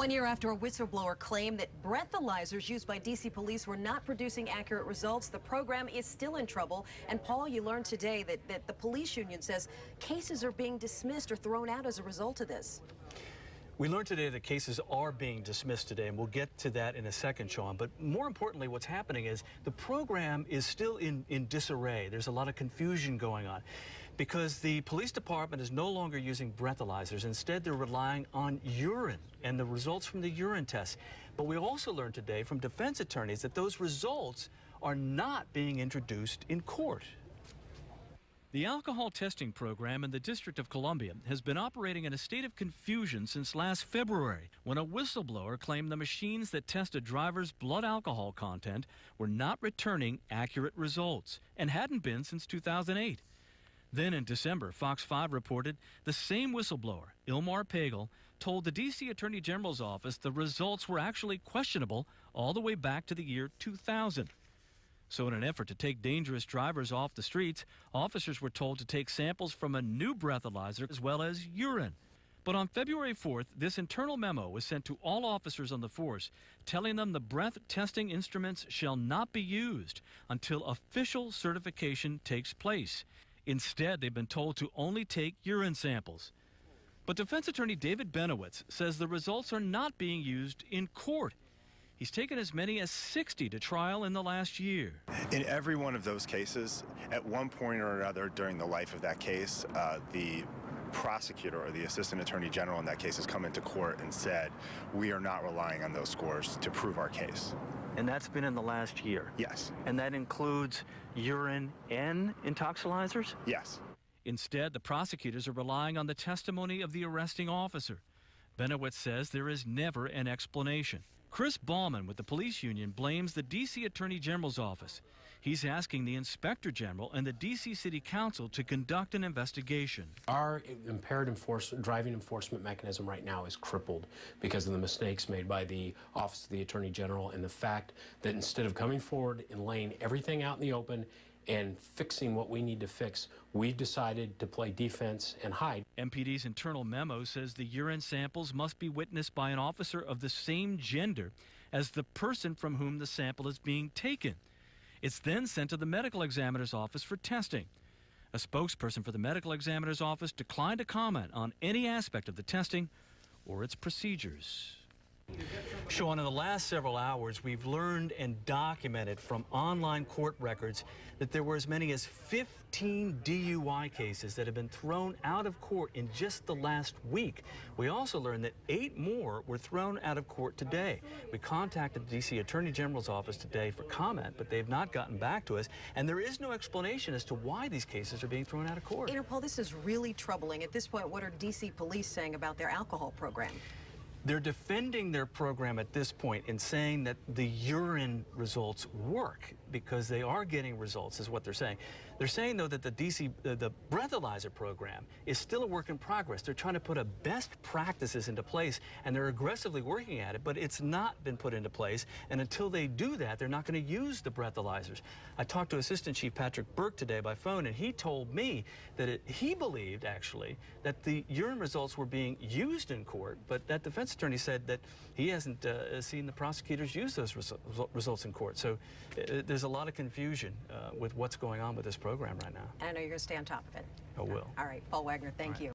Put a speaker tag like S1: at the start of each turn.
S1: 1 year after a whistleblower claimed that breathalyzers used by DC police were not producing accurate results, the program is still in trouble. And Paul, you learned today that the police union says cases are being dismissed or thrown out as a result of this.
S2: We learned today that cases are being dismissed today, and we'll get to that in a second, Sean. But more importantly, what's happening is the program is still in disarray. There's a lot of confusion going on because the police department is no longer using breathalyzers. Instead, they're relying on urine and the results from the urine tests. But we also learned today from defense attorneys that those results are not being introduced in court. The alcohol testing program in the District of Columbia has been operating in a state of confusion since last February, when a whistleblower claimed the machines that test a driver's blood alcohol content were not returning accurate results and hadn't been since 2008. Then in December, Fox 5 reported the same whistleblower, Ilmar Pagel, told the D.C. Attorney General's office the results were actually questionable all the way back to the year 2000. So in an effort to take dangerous drivers off the streets, officers were told to take samples from a new breathalyzer as well as urine. But on February 4th, this internal memo was sent to all officers on the force, telling them the breath testing instruments shall not be used until official certification takes place. Instead, they've been told to only take urine samples. But defense attorney David Benowitz says the results are not being used in court. He's taken as many as 60 to trial in the last year.
S3: In every one of those cases, at one point or another during the life of that case, the prosecutor or the assistant attorney general in that case has come into court and said, we are not relying on those scores to prove our case.
S2: And that's been in the last year?
S3: Yes.
S2: And that includes urine and intoxilizers?
S3: Yes.
S2: Instead, the prosecutors are relying on the testimony of the arresting officer. Benowitz says there is never an explanation. Chris Ballman with the police union blames the D.C. Attorney General's office. He's asking the Inspector General and the D.C. City Council to conduct an investigation.
S4: Our impaired driving enforcement mechanism right now is crippled because of the mistakes made by the Office of the Attorney General and the fact that instead of coming forward and laying everything out in the open and fixing what we need to fix, we've decided to play defense and hide.
S2: MPD's internal memo says the urine samples must be witnessed by an officer of the same gender as the person from whom the sample is being taken. It's then sent to the medical examiner's office for testing. A spokesperson for the medical examiner's office declined to comment on any aspect of the testing or its procedures. Sean, in the last several hours, we've learned and documented from online court records that there were as many as 15 DUI cases that have been thrown out of court in just the last week. We also learned that 8 more were thrown out of court today. We contacted the D.C. Attorney General's office today for comment, but they've not gotten back to us, and there is no explanation as to why these cases are being thrown out of court.
S1: Paul, this is really troubling. At this point, what are D.C. police saying about their alcohol program?
S2: They're defending their program at this point in saying that the urine results work because they are getting results, is what they're saying. They're saying, though, that the breathalyzer program is still a work in progress. They're trying to put a best practices into place, and they're aggressively working at it, but it's not been put into place. And until they do that, they're not going to use the breathalyzers. I talked to Assistant Chief Patrick Burke today by phone, and he told me that he believed, actually, that the urine results were being used in court, but that defense attorney said that he hasn't seen the prosecutors use those results in court. So there's a lot of confusion with what's going on with this program right now.
S1: And I know you're going to stay on top of it.
S2: I will.
S1: All right, Paul Wagner, thank you.